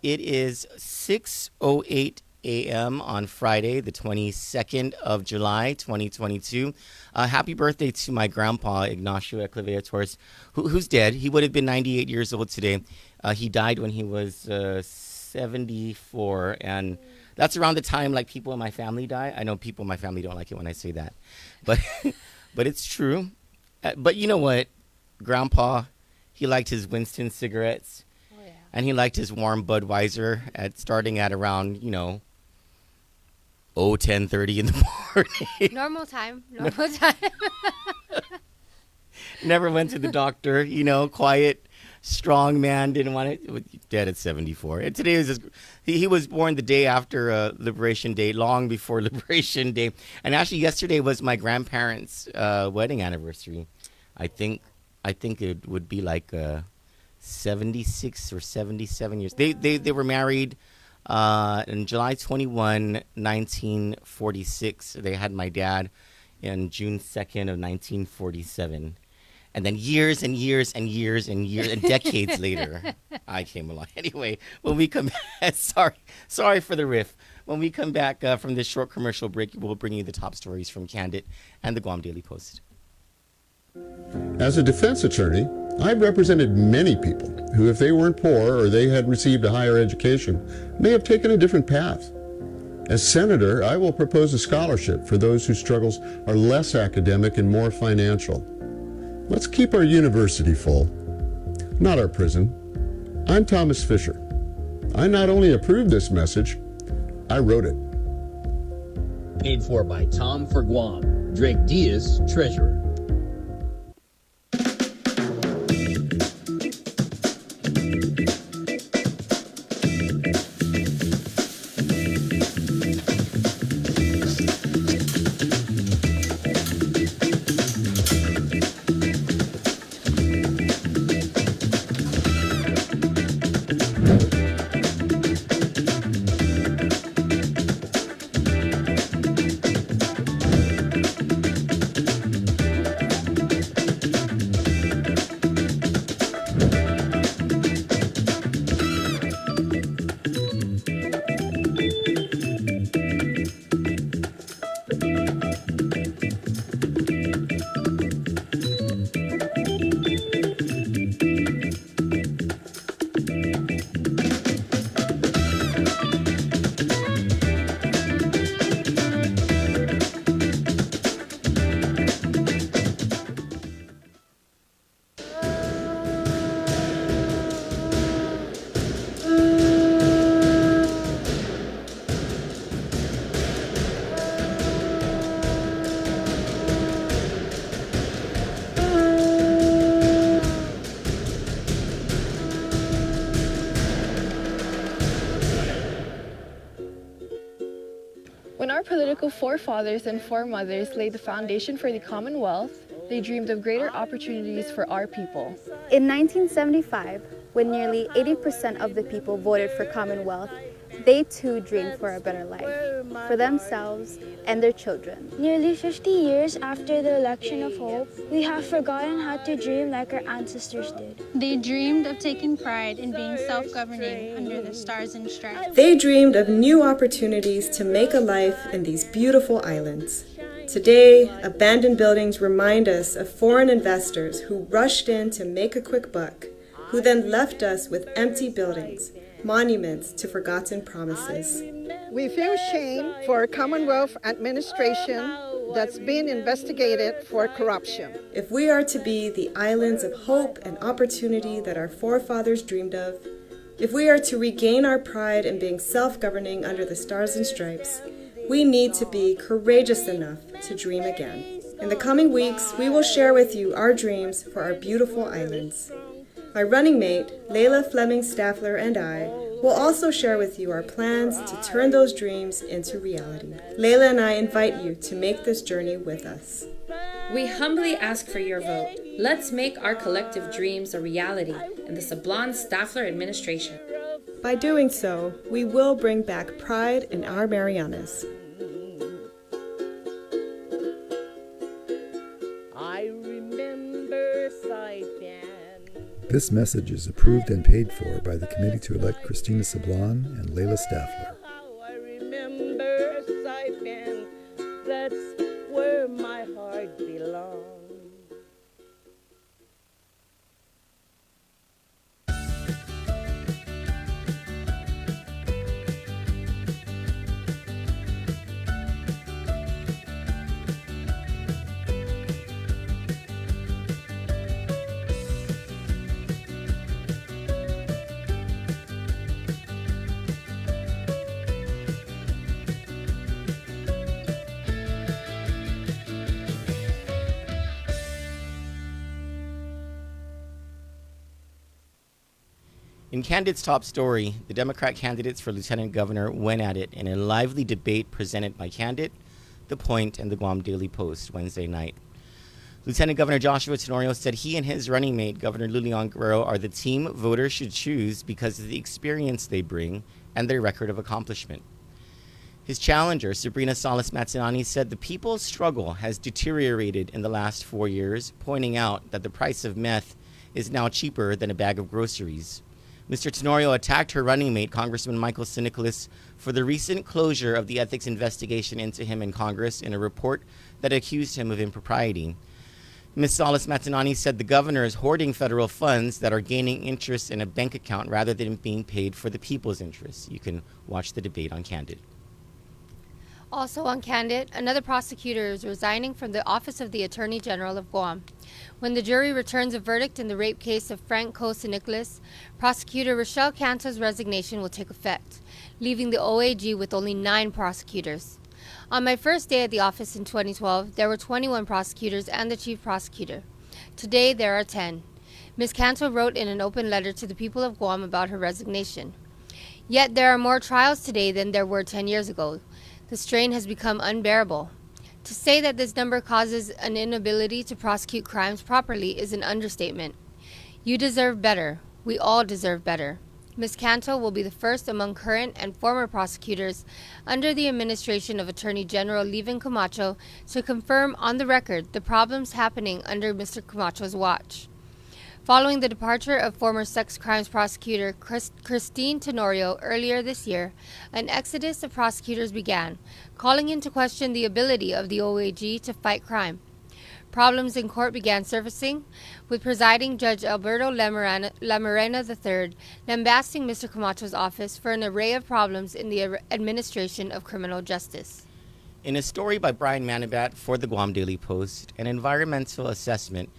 It is 6:08 a.m. on Friday, the 22nd of July, 2022. Happy birthday to my grandpa, Ignacio Eclevea Torres, who's dead. He would have been 98 years old today. He died when he was 74, and that's around the time like people in my family die. I know people in my family don't like it when I say that, but but it's true. But you know what? Grandpa, he liked his Winston cigarettes. Oh, yeah. And he liked his warm Budweiser starting at around, 10:30 in the morning. Normal time. Never went to the doctor, quiet, strong man, didn't want it. Dead at 74. And today is he was born the day after Liberation Day, long before Liberation Day. And actually yesterday was my grandparents' wedding anniversary. I think it would be like 76 or 77 years. They were married in July 21, 1946. They had my dad in June 2nd of 1947. And then years and years and years and years and decades later, I came along. Anyway, when we come back, sorry for the riff. When we come back from this short commercial break, we'll bring you the top stories from Kandit and the Guam Daily Post. As a defense attorney, I've represented many people who, if they weren't poor or they had received a higher education, may have taken a different path. As senator, I will propose a scholarship for those whose struggles are less academic and more financial. Let's keep our university full, not our prison. I'm Thomas Fisher. I not only approved this message, I wrote it. Paid for by Tom for Guam, Drake Diaz, Treasurer. When our political forefathers and foremothers laid the foundation for the Commonwealth, they dreamed of greater opportunities for our people. In 1975, when nearly 80% of the people voted for Commonwealth, they too dreamed for a better life, for themselves and their children. Nearly 50 years after the election of hope, we have forgotten how to dream like our ancestors did. They dreamed of taking pride in being self-governing under the stars and stripes. They dreamed of new opportunities to make a life in these beautiful islands. Today, abandoned buildings remind us of foreign investors who rushed in to make a quick buck, who then left us with empty buildings, monuments to forgotten promises. We feel shame for a Commonwealth administration that's being investigated for corruption. If we are to be the islands of hope and opportunity that our forefathers dreamed of, if we are to regain our pride in being self-governing under the stars and stripes, we need to be courageous enough to dream again. In the coming weeks, we will share with you our dreams for our beautiful islands. My running mate, Layla Fleming Staffler, and I will also share with you our plans to turn those dreams into reality. Layla and I invite you to make this journey with us. We humbly ask for your vote. Let's make our collective dreams a reality in the Sablon Staffler administration. By doing so, we will bring back pride in our Marianas. This message is approved and paid for by the committee to elect Christina Sablon and Layla Staffler. I remember Saipan, that's where my heart belongs. In Kandit's top story, the Democrat candidates for lieutenant governor went at it in a lively debate presented by Kandit, The Point, and the Guam Daily Post Wednesday night. Lieutenant Governor Joshua Tenorio said he and his running mate, Governor Lulian Guerrero, are the team voters should choose because of the experience they bring and their record of accomplishment. His challenger, Sabrina Salas Matsinani, said the people's struggle has deteriorated in the last 4 years, pointing out that the price of meth is now cheaper than a bag of groceries. Mr. Tenorio attacked her running mate, Congressman Michael Sinicolas, for the recent closure of the ethics investigation into him in Congress in a report that accused him of impropriety. Ms. Salas Matsinani said the governor is hoarding federal funds that are gaining interest in a bank account rather than being paid for the people's interests. You can watch the debate on Kandit. Also on Kandit, another prosecutor is resigning from the Office of the Attorney General of Guam. When the jury returns a verdict in the rape case of Frank Co. Sinicolas, prosecutor Rochelle Canto's resignation will take effect, leaving the OAG with only 9 prosecutors. On my first day at the office in 2012, there were 21 prosecutors and the chief prosecutor. Today, there are 10. Ms. Canto wrote in an open letter to the people of Guam about her resignation. Yet there are more trials today than there were 10 years ago. The strain has become unbearable. To say that this number causes an inability to prosecute crimes properly is an understatement. You deserve better. We all deserve better. Ms. Canto will be the first among current and former prosecutors under the administration of Attorney General Levin Camacho to confirm on the record the problems happening under Mr. Camacho's watch. Following the departure of former sex crimes prosecutor Christine Tenorio earlier this year, an exodus of prosecutors began, calling into question the ability of the OAG to fight crime. Problems in court began surfacing, with presiding Judge Alberto Lamarena III lambasting Mr. Camacho's office for an array of problems in the administration of criminal justice. In a story by Brian Manabat for the Guam Daily Post, an environmental assessment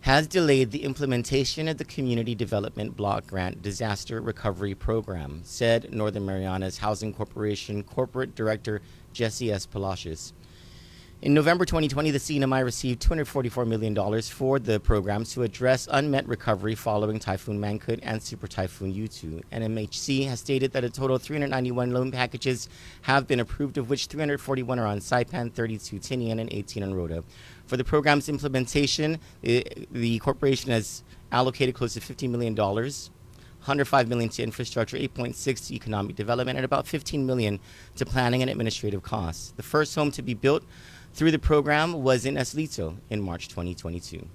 has delayed the implementation of the Community Development Block Grant Disaster Recovery Program, said Northern Marianas Housing Corporation Corporate Director Jesse S. Palacios. In November 2020, the CNMI received $244 million for the program to address unmet recovery following Typhoon Mangkhut and Super Typhoon U2. NMHC has stated that a total of 391 loan packages have been approved, of which 341 are on Saipan, 32 Tinian, and 18 on Rhoda. For the program's implementation, the corporation has allocated close to $50 million, $105 million to infrastructure, $8.6 to economic development, and about $15 million to planning and administrative costs. The first home to be built through the program was in Eslito in March 2022.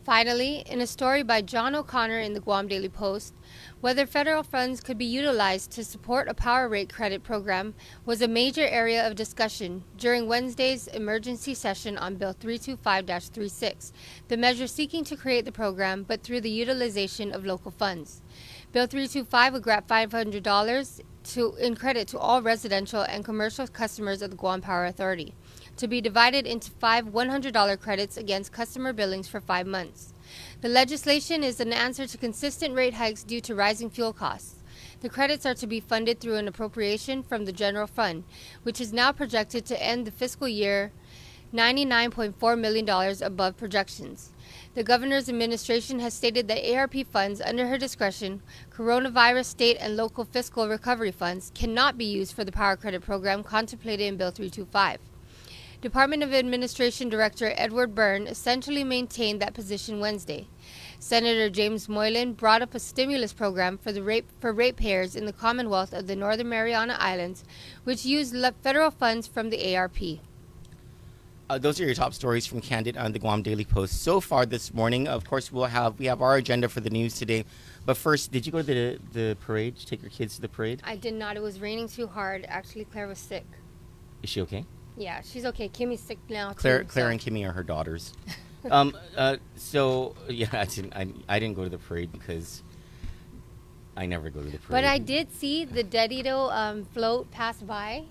Finally, in a story by John O'Connor in the Guam Daily Post, whether federal funds could be utilized to support a power rate credit program was a major area of discussion during Wednesday's emergency session on Bill 325-36, the measure seeking to create the program but through the utilization of local funds. Bill 325 would grant $500 in credit to all residential and commercial customers of the Guam Power Authority, to be divided into 5 $100 credits against customer billings for 5 months. The legislation is an answer to consistent rate hikes due to rising fuel costs. The credits are to be funded through an appropriation from the general fund, which is now projected to end the fiscal year $99.4 million above projections. The governor's administration has stated that ARP funds under her discretion, coronavirus, state, and local fiscal recovery funds, cannot be used for the power credit program contemplated in Bill 325. Department of Administration Director Edward Byrne essentially maintained that position Wednesday. Senator James Moylan brought up a stimulus program for ratepayers in the Commonwealth of the Northern Mariana Islands, which used federal funds from the ARP. those are your top stories from Kandit on the Guam Daily Post so far this morning. Of course, we have our agenda for the news today. But first, did you go to the parade? Did you take your kids to the parade? I did not. It was raining too hard. Actually, Claire was sick. Is she okay? Yeah, she's okay. Kimmy's sick now Claire too. and Kimmy are her daughters. So yeah, I didn't go to the parade because I never go to the parade. But I did see the Dedito float pass by.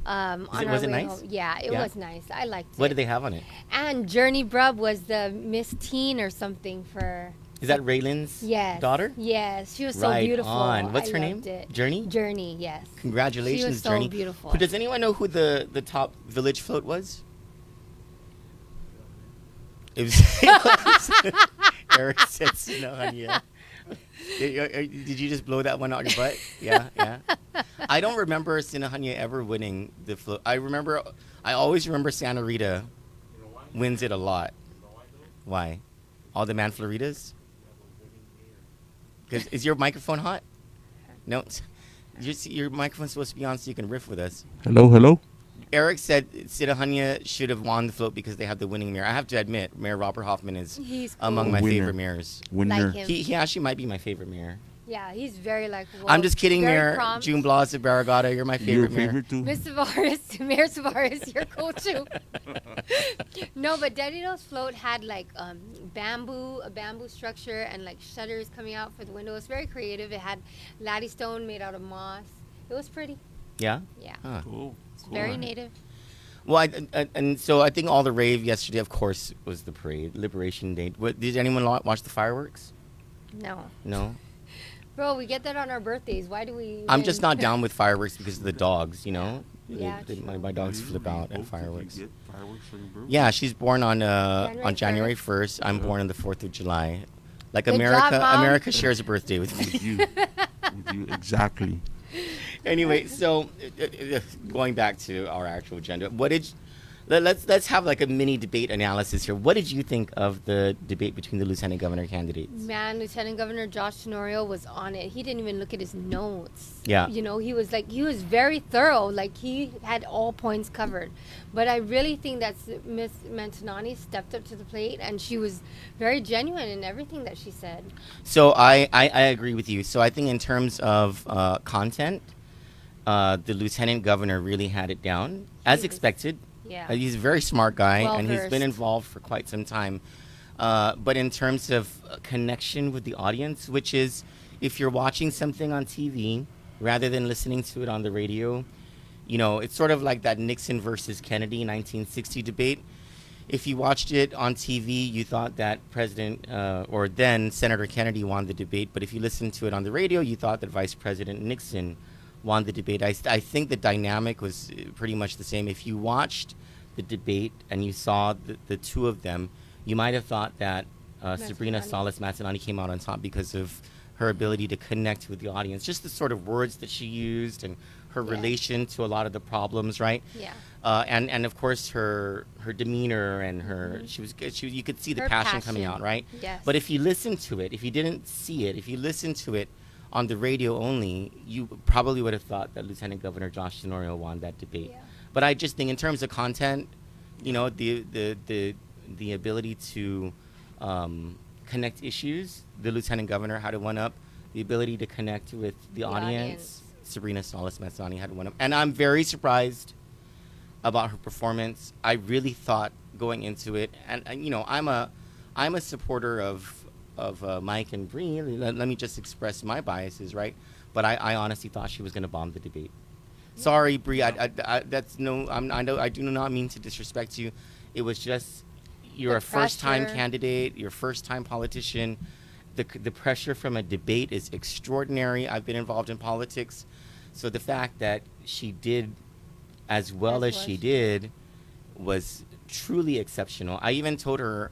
Was it nice? Home. Yeah, it was nice. I liked it. What did they have on it? And Journey Brubb was the Miss Teen or something for. Is that Raylan's daughter? Yes, she was so Right beautiful. on. What's her name? It. Journey? Journey, yes. Congratulations, she was so Journey. beautiful. But does anyone know who the top village float was? It was Eric said Sinahanya. Did you just blow that one out your butt? Yeah. I don't remember Sinahanya ever winning the float. I always remember Santa Rita wins it a lot. Why? All the Manfloritas? Because is your microphone hot? No. Your microphone's supposed to be on so you can riff with us. Hello. Eric said Sinahanya should have won the float because they had the winning mayor. I have to admit, Mayor Robert Hoffman is among my favorite mayors. Winner. Like him. He actually might be my favorite mayor. Yeah, he's very likable. I'm just kidding, very Mayor prompt. June Blas of Barragata. You're my favorite mayor. Too? Miss Tavares, Mayor Tavares, your co-too. No, but Dedito's float had like a bamboo structure and like shutters coming out for the window. It's very creative. It had laddie stone made out of moss. It was pretty. Yeah? Yeah. Huh. Cool. It's very native. Well, and so I think all the rave yesterday, of course, was the parade, Liberation Day. Did anyone watch the fireworks? No. No? Bro, we get that on our birthdays. Why do we? I'm just not down with fireworks because of the dogs, you know? Yeah, my dogs flip out at fireworks. Did you get fireworks for your birthday? Yeah, she's born on January 1st. 1st. I'm born on the 4th of July. Like Good America, job, Mom. America shares a birthday with me. With you, exactly. Anyway, so going back to our actual agenda, let's have like a mini debate analysis here. What did you think of the debate between the lieutenant governor candidates? Man, Lieutenant Governor Josh Tenorio was on it. He didn't even look at his notes. Yeah. You know, he was very thorough. Like, he had all points covered. But I really think that Miss Mantanani stepped up to the plate, and she was very genuine in everything that she said. So I agree with you. So I think in terms of content, the lieutenant governor really had it down, as expected. Yeah. He's a very smart guy, and he's been Well-versed. involved for quite some time. But in terms of connection with the audience, which is if you're watching something on TV rather than listening to it on the radio, you know, it's sort of like that Nixon versus Kennedy 1960 debate. If you watched it on TV, you thought that President or then Senator Kennedy won the debate. But if you listened to it on the radio, you thought that Vice President Nixon won the debate. I think the dynamic was pretty much the same. If you watched the debate and you saw the two of them, you might have thought that Sabrina Salas Matanani came out on top because of her ability to connect with the audience, just the sort of words that she used and her relation to a lot of the problems, right? Yeah. And of course her demeanor and her you could see the Her passion coming out, right? Yes. But if you listen to it, if you didn't see it, if you listened to it on the radio only, you probably would have thought that Lieutenant Governor Josh Tenorio won that debate. Yeah. But I just think in terms of content, you know, the ability to connect issues, the Lieutenant Governor had one up. The ability to connect with the audience, Sabrina Salas Matsani had one up. And I'm very surprised about her performance. I really thought going into it, and you know, I'm a supporter of Mike and Bree. Let me just express my biases, right? But I honestly thought she was going to bomb the debate. Sorry, Bree. I do not mean to disrespect you. It was just you're a first-time candidate. You're a first-time politician. The pressure from a debate is extraordinary. I've been involved in politics, so the fact that she did as well as she did was truly exceptional. I even told her.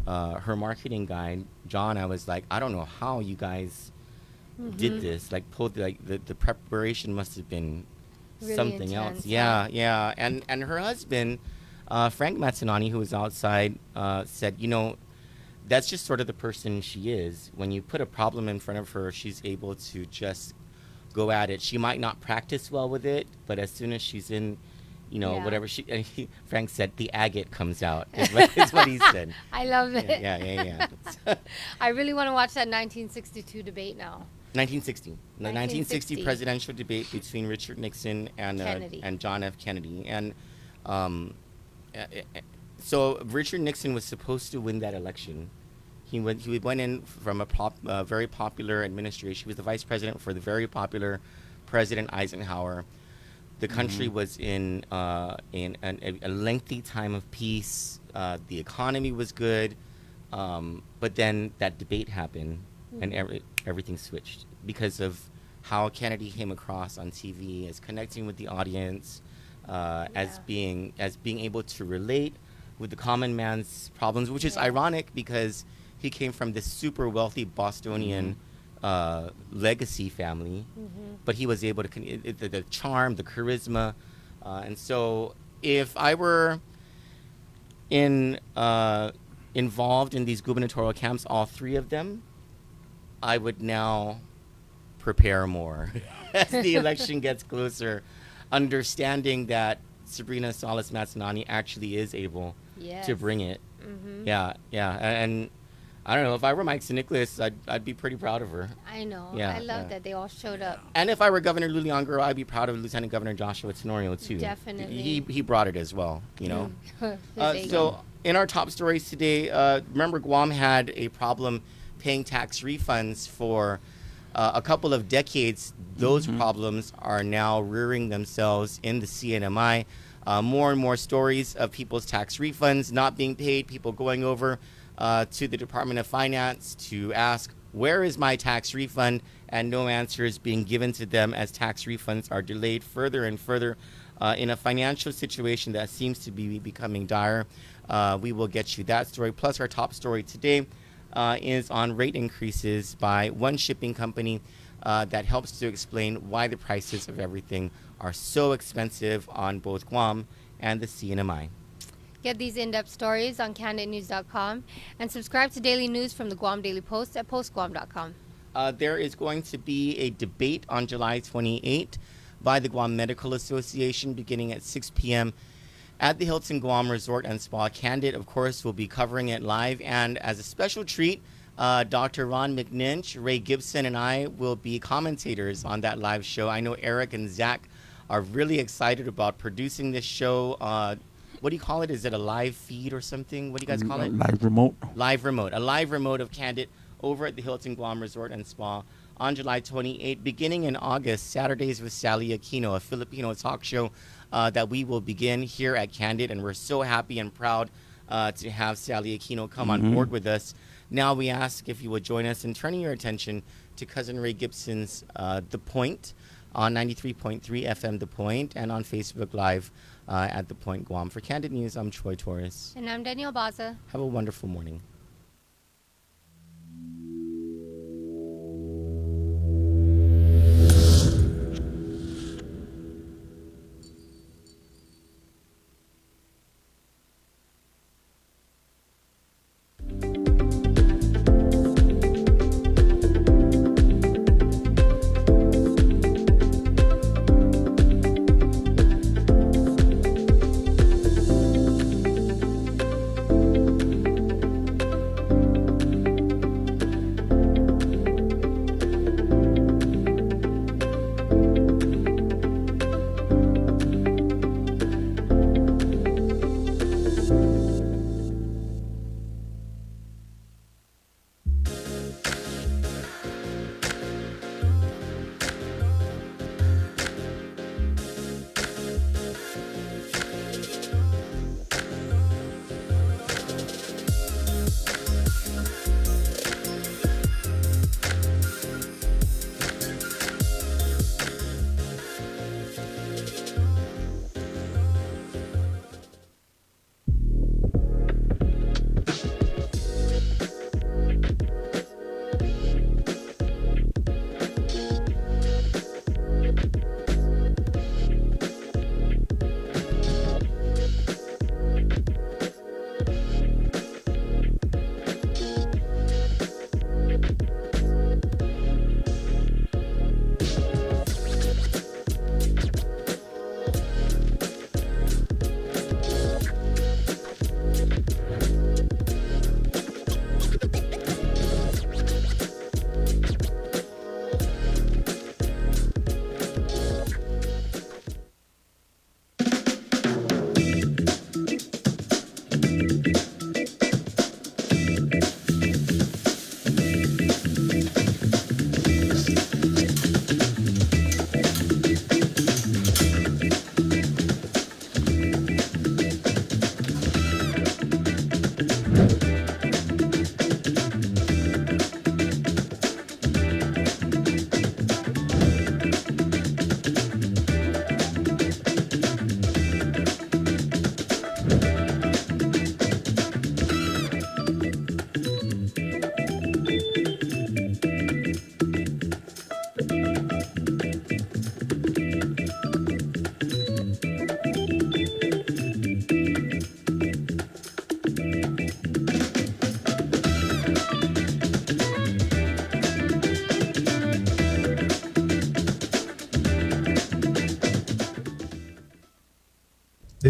Her marketing guy, John, I was like, I don't know how you guys did this. Like, the preparation must have been Really something intense, else. Yeah. And her husband, Frank Matsanani, who was outside, said, you know, that's just sort of the person she is. When you put a problem in front of her, she's able to just go at it. She might not practice well with it, but as soon as she's in know, Yeah. whatever Frank said, the agate comes out, is what he said. I love it. Yeah. I really want to watch that 1962 debate now. 1960. The 1960 1960 presidential debate between Richard Nixon and Kennedy. and John F. Kennedy. And so Richard Nixon was supposed to win that election. He went in from a very popular administration. He was the vice president for the very popular President Eisenhower. The country was in a lengthy time of peace. The economy was good, but then that debate happened, and everything switched because of how Kennedy came across on TV as connecting with the audience, as being able to relate with the common man's problems, which is ironic because he came from this super wealthy Bostonian legacy family, but he was able to the charm, the charisma, and so if I were involved in these gubernatorial camps, all three of them, I would now prepare more as the election gets closer, understanding that Sabrina Salas Matsanani actually is able to bring it. Yeah, and I don't know, if I were Mike St. Nicholas, I'd be pretty proud of her. I know. Yeah, I love that they all showed up. And if I were Governor Luliangero, I'd be proud of Lieutenant Governor Joshua Tenorio too. Definitely. He brought it as well, you know. His So in our top stories today, remember Guam had a problem paying tax refunds for a couple of decades. Those problems are now rearing themselves in the CNMI. More and more stories of people's tax refunds not being paid, people going over to the Department of Finance to ask, where is my tax refund? And no answers being given to them as tax refunds are delayed further and further in a financial situation that seems to be becoming dire. We will get you that story. Plus, our top story today is on rate increases by one shipping company that helps to explain why the prices of everything are so expensive on both Guam and the CNMI. Get these in-depth stories on CanditNews.com and subscribe to daily news from the Guam Daily Post at postguam.com. There is going to be a debate on July 28th by the Guam Medical Association beginning at 6 p.m. at the Hilton Guam Resort and Spa. Kandit, of course, will be covering it live. And as a special treat, Dr. Ron McNinch, Ray Gibson, and I will be commentators on that live show. I know Eric and Zach are really excited about producing this show. What do you call it? Is it a live feed or something? What do you guys call it? Live remote. Live remote. A live remote of Kandit over at the Hilton Guam Resort and Spa on July 28th. Beginning in August, Saturdays with Sally Aquino, a Filipino talk show that we will begin here at Kandit. And we're so happy and proud to have Sally Aquino come on board with us. Now we ask if you would join us in turning your attention to Cousin Ray Gibson's The Point on 93.3 FM The Point and on Facebook Live at The Point Guam. For Kandit News, I'm Troy Torres. And I'm Danielle Baza. Have a wonderful morning.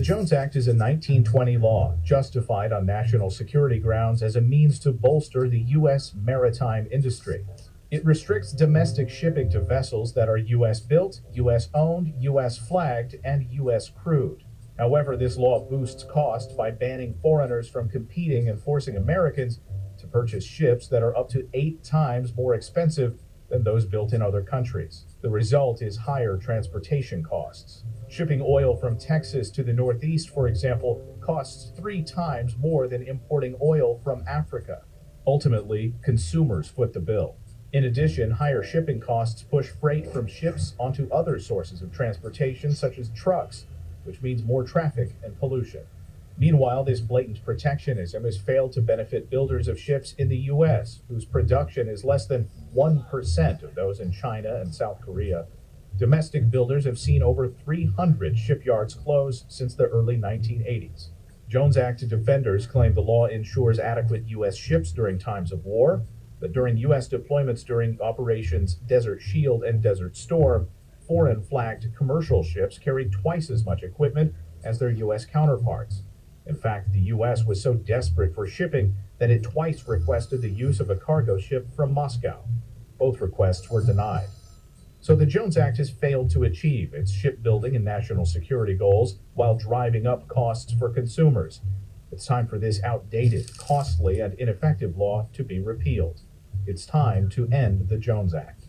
Jones Act is a 1920 law justified on national security grounds as a means to bolster the U.S. maritime industry. It restricts domestic shipping to vessels that are U.S. built, U.S. owned, U.S. flagged, and U.S. crewed. However, this law boosts cost by banning foreigners from competing and forcing Americans to purchase ships that are up to 8 times more expensive than those built in other countries. The result is higher transportation costs. Shipping oil from Texas to the Northeast, for example, costs 3 times more than importing oil from Africa. Ultimately, consumers foot the bill. In addition, higher shipping costs push freight from ships onto other sources of transportation, such as trucks, which means more traffic and pollution. Meanwhile, this blatant protectionism has failed to benefit builders of ships in the U.S., whose production is less than 1% of those in China and South Korea. Domestic builders have seen over 300 shipyards close since the early 1980s. Jones Act defenders claim the law ensures adequate U.S. ships during times of war, but during U.S. deployments during Operations Desert Shield and Desert Storm, foreign flagged commercial ships carried twice as much equipment as their U.S. counterparts. In fact, the U.S. was so desperate for shipping that it twice requested the use of a cargo ship from Moscow. Both requests were denied. So the Jones Act has failed to achieve its shipbuilding and national security goals while driving up costs for consumers. It's time for this outdated, costly, and ineffective law to be repealed. It's time to end the Jones Act.